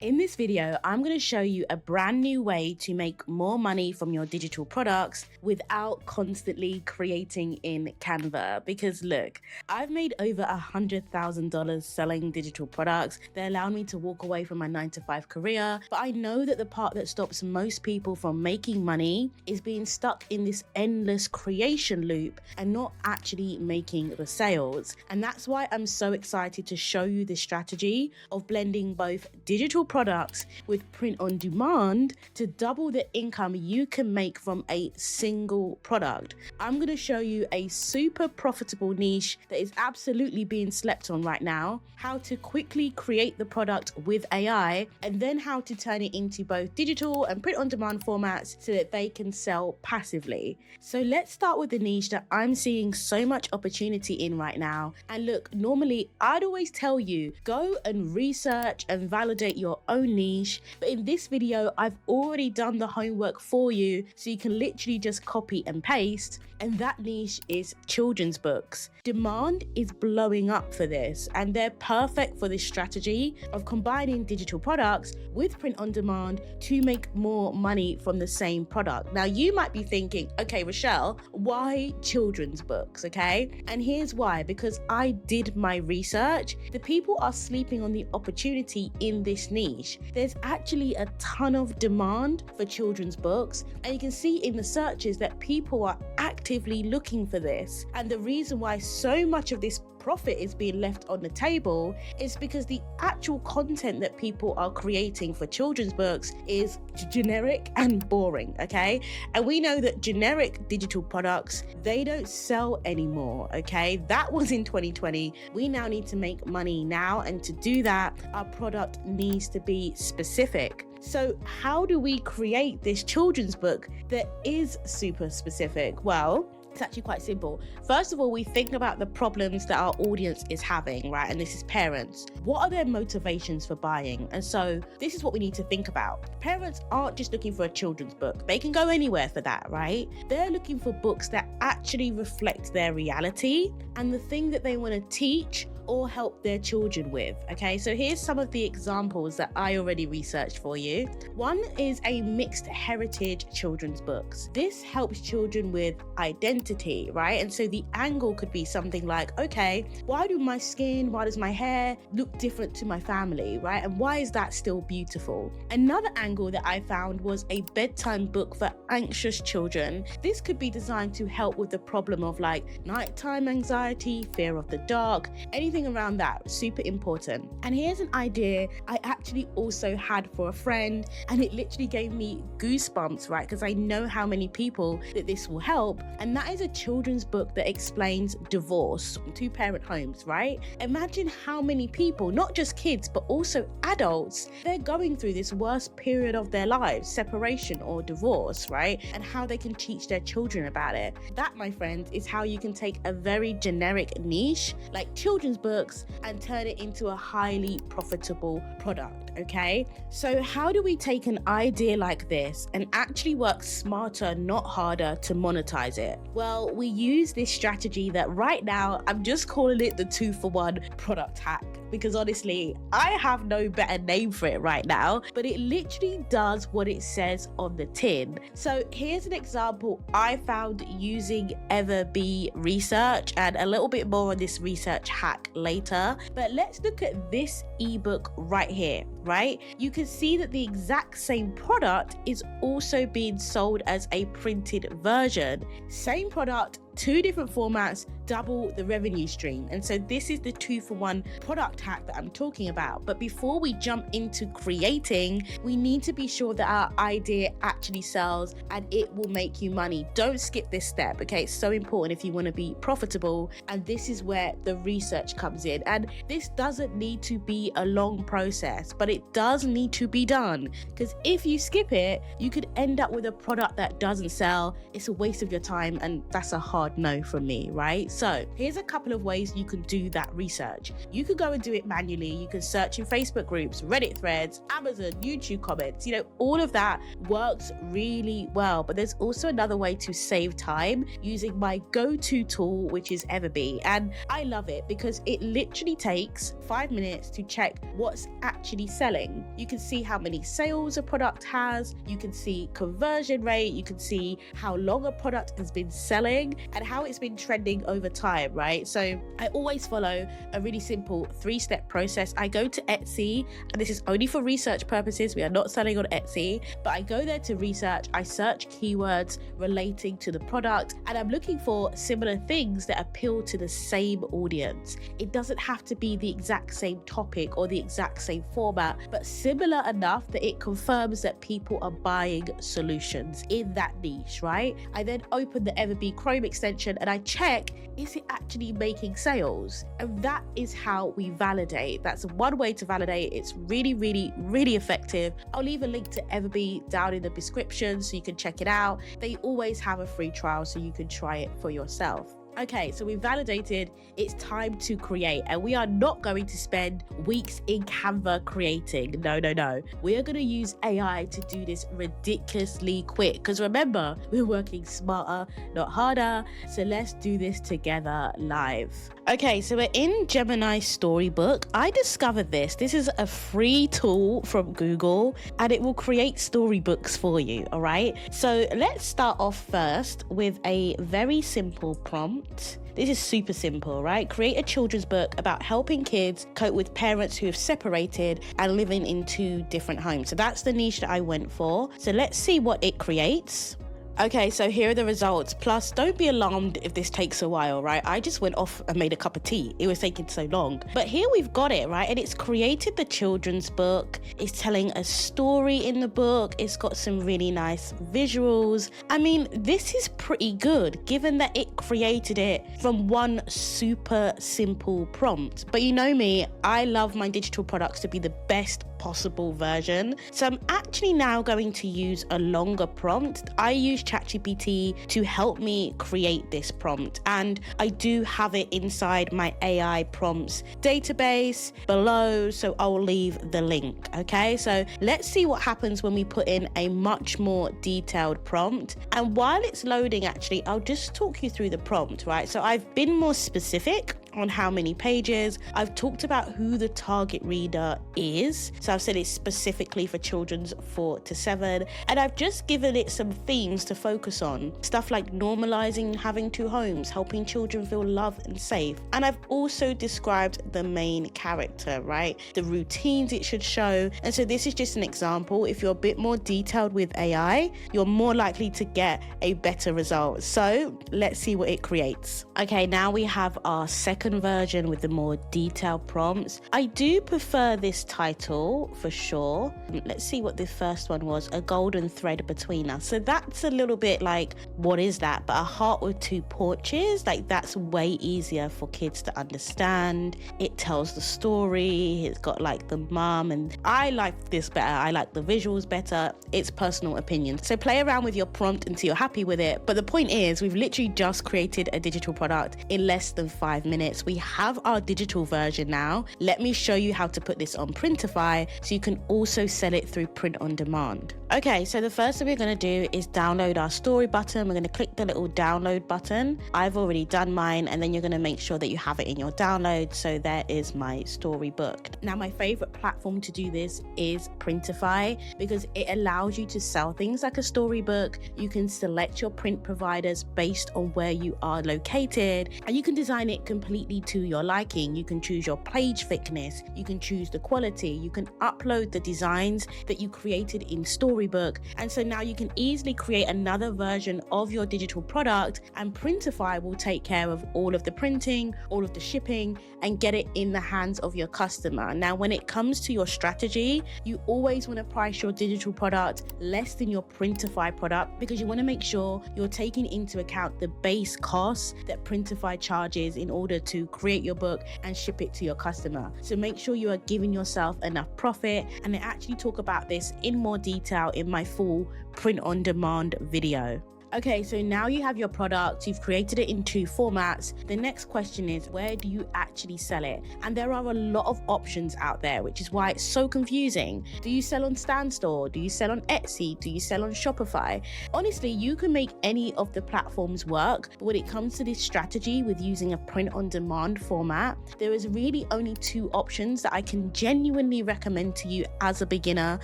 In this video, I'm going to show you a brand new way to make more money from your digital products without constantly creating in Canva. Because look, I've made over $100,000 selling digital products. They allow me to walk away from my 9-to-5 career. But I know that the part that stops most people from making money is being stuck in this endless creation loop and not actually making the sales. And that's why I'm so excited to show you this strategy of blending both digital products with print on demand to double the income you can make from a single product. I'm going to show you a super profitable niche that is absolutely being slept on right now, how to quickly create the product with AI, and then how to turn it into both digital and print on demand formats so that they can sell passively. So let's start with the niche that I'm seeing so much opportunity in right now. And look, normally I'd always tell you, go and research and validate your own niche, but in this video I've already done the homework for you, so you can literally just copy and paste, and that niche is children's books. Demand is blowing up for this, and they're perfect for this strategy of combining digital products with print on demand to make more money from the same product. Now you might be thinking, okay Rochelle, why children's books? Okay, and here's why: because I did my research. The people are sleeping on the opportunity in this niche. There's actually a ton of demand for children's books, and you can see in the searches that people are actively looking for this. And the reason why so much of this profit is being left on the table is because the actual content that people are creating for children's books is generic and boring, okay? And we know that generic digital products, they don't sell anymore, okay? That was in 2020. We now need to make money now, and to do that, our product needs to be specific. So how do we create this children's book that is super specific? Well, it's actually quite simple. First of all, we think about the problems that our audience is having, right? And this is parents. What are their motivations for buying? And so this is what we need to think about. Parents aren't just looking for a children's book. They can go anywhere for that, right? They're looking for books that actually reflect their reality and the thing that they want to teach or help their children with, okay? So here's some of the examples that I already researched for you. One is a mixed heritage children's books. This helps children with identity, right? And so the angle could be something like, okay, why does my hair look different to my family, right? And why is that still beautiful? Another angle that I found was a bedtime book for anxious children. This could be designed to help with the problem of like nighttime anxiety, fear of the dark, anything around that, super important. And here's an idea I actually also had for a friend, and it literally gave me goosebumps, right? Because I know how many people that this will help. And that is a children's book that explains divorce, two-parent homes, right? Imagine how many people, not just kids, but also adults, they're going through this worst period of their lives, separation or divorce, right? And how they can teach their children about it. That, my friends, is how you can take a very generic niche like children's books and turn it into a highly profitable product, okay? So how do we take an idea like this and actually work smarter, not harder, to monetize it? Well, we use this strategy that right now I'm just calling it the 2-for-1 product hack, because honestly, I have no better name for it right now, but it literally does what it says on the tin. So here's an example I found using Everbee research, and a little bit more on this research hack later. But let's look at this ebook right here, right? You can see that the exact same product is also being sold as a printed version. Same product, 2 different formats, double the revenue stream. And so this is the 2-for-1 product hack that I'm talking about. But before we jump into creating, we need to be sure that our idea actually sells and it will make you money. Don't skip this step, okay? It's so important if you want to be profitable. And this is where the research comes in. And this doesn't need to be a long process, but it does need to be done. Because if you skip it, you could end up with a product that doesn't sell. It's a waste of your time, and that's a hard hard no from me, right? So here's a couple of ways you can do that research. You could go and do it manually. You can search in Facebook groups, Reddit threads, Amazon, YouTube comments, all of that works really well. But there's also another way to save time using my go-to tool, which is Everbee. And I love it because it literally takes 5 minutes to check what's actually selling. You can see how many sales a product has, you can see conversion rate, you can see how long a product has been selling and how it's been trending over time, right? So I always follow a really simple 3-step process. I go to Etsy, and this is only for research purposes. We are not selling on Etsy, but I go there to research. I search keywords relating to the product, and I'm looking for similar things that appeal to the same audience. It doesn't have to be the exact same topic or the exact same format, but similar enough that it confirms that people are buying solutions in that niche, right? I then open the Everbee Chrome extension and I check, is it actually making sales? And that is how we validate. That's one way to validate. It's really, really, really effective. I'll leave a link to Everbee down in the description so you can check it out. They always have a free trial so you can try it for yourself. Okay, so we've validated it's time to create, and we are not going to spend weeks in Canva creating. No. We are going to use AI to do this ridiculously quick, because remember, we're working smarter, not harder. So let's do this together live. Okay, so we're in Gemini Storybook. I discovered this. This is a free tool from Google, and it will create storybooks for you, all right? So let's start off first with a very simple prompt. This is super simple, right? Create a children's book about helping kids cope with parents who have separated and living in 2 different homes. So that's the niche that I went for. So let's see what it creates. Okay, so here are the results. Plus, don't be alarmed if this takes a while, right? I just went off and made a cup of tea. It was taking so long. But here we've got it, right? And it's created the children's book. It's telling a story in the book. It's got some really nice visuals. I mean, this is pretty good, given that it created it from one super simple prompt. But you know me, I love my digital products to be the best possible version. So I'm actually now going to use a longer prompt. I use ChatGPT to help me create this prompt, and I do have it inside my AI prompts database below, so I'll leave the link. Okay, so let's see what happens when we put in a much more detailed prompt. And while it's loading, actually, I'll just talk you through the prompt, right? So I've been more specific on how many pages. I've talked about who the target reader is. So I've said it's specifically for children's 4 to 7. And I've just given it some themes to focus on. Stuff like normalizing having 2 homes, helping children feel loved and safe. And I've also described the main character, right? The routines it should show. And so this is just an example. If you're a bit more detailed with AI, you're more likely to get a better result. So let's see what it creates. Okay, now we have our second version with the more detailed prompts. I do prefer this title for sure. Let's see what the first one was. A golden thread between us. So that's a little bit like, what is that? But a heart with 2 porches, like that's way easier for kids to understand. It tells the story. It's got like the mum, and I like this better. I like the visuals better. It's personal opinion. So play around with your prompt until you're happy with it. But the point is, we've literally just created a digital product in less than 5 minutes. We have our digital version now. Let me show you how to put this on Printify so you can also sell it through print on demand. Okay, so the first thing we're going to do is download our story button. We're going to click the little download button. I've already done mine, and then you're going to make sure that you have it in your download. So there is my storybook. Now, my favorite platform to do this is Printify, because it allows you to sell things like a storybook. You can select your print providers based on where you are located, and you can design it completely to your liking. You can choose your page thickness, you can choose the quality, you can upload the designs that you created in Storybook, and so now you can easily create another version of your digital product, and Printify will take care of all of the printing, all of the shipping, and get it in the hands of your customer. Now, when it comes to your strategy, you always want to price your digital product less than your Printify product, because you want to make sure you're taking into account the base costs that Printify charges in order to create your book and ship it to your customer. So make sure you are giving yourself enough profit, and I actually talk about this in more detail in my full print on demand video. Okay, so now you have your product, you've created it in 2 formats. The next question is, where do you actually sell it? And there are a lot of options out there, which is why it's so confusing. Do you sell on Standstore? Do you sell on Etsy? Do you sell on Shopify? Honestly, you can make any of the platforms work, but when it comes to this strategy with using a print-on-demand format, there is really only 2 options that I can genuinely recommend to you as a beginner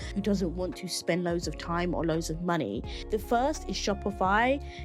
who doesn't want to spend loads of time or loads of money. The first is Shopify.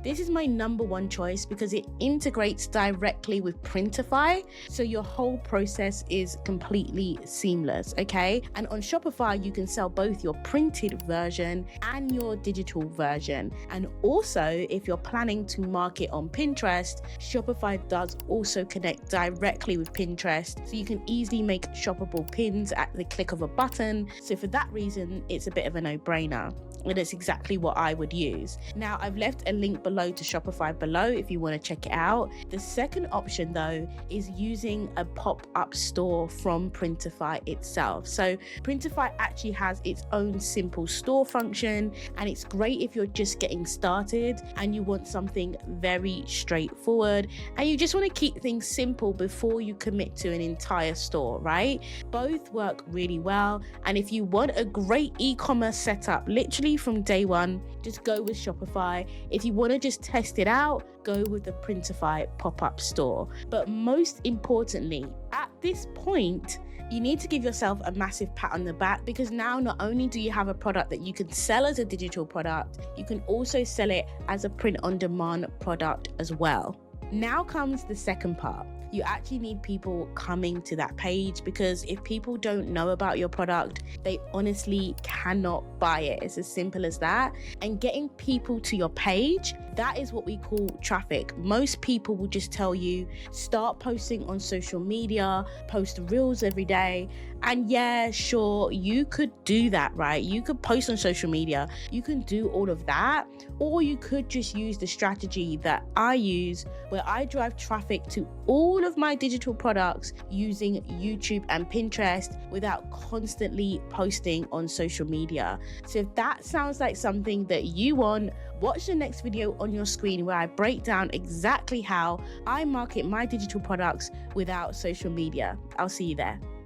This is my number 1 choice because it integrates directly with Printify, so your whole process is completely seamless, okay? And on Shopify, you can sell both your printed version and your digital version. And also, if you're planning to market on Pinterest, Shopify does also connect directly with Pinterest, so you can easily make shoppable pins at the click of a button. So for that reason, it's a bit of a no-brainer. And it's exactly what I would use. Now, I've left a link below to Shopify below if you want to check it out. The second option though is using a pop-up store from Printify itself. So Printify actually has its own simple store function, and it's great if you're just getting started and you want something very straightforward and you just want to keep things simple before you commit to an entire store, right? Both work really well, and if you want a great e-commerce setup literally from day one, just go with Shopify. If you want to just test it out, go with the Printify pop-up store. But most importantly, at this point, you need to give yourself a massive pat on the back, because now not only do you have a product that you can sell as a digital product, you can also sell it as a print-on-demand product as well. Now comes the second part. You actually need people coming to that page, because if people don't know about your product, they honestly cannot buy it. It's as simple as that. And getting people to your page, that is what we call traffic. Most people will just tell you, start posting on social media, post reels every day. And yeah, sure, you could do that, right? You could post on social media, you can do all of that, or you could just use the strategy that I use, where I drive traffic to all of my digital products using YouTube and Pinterest without constantly posting on social media. So if that sounds like something that you want, watch the next video on your screen where I break down exactly how I market my digital products without social media. I'll see you there.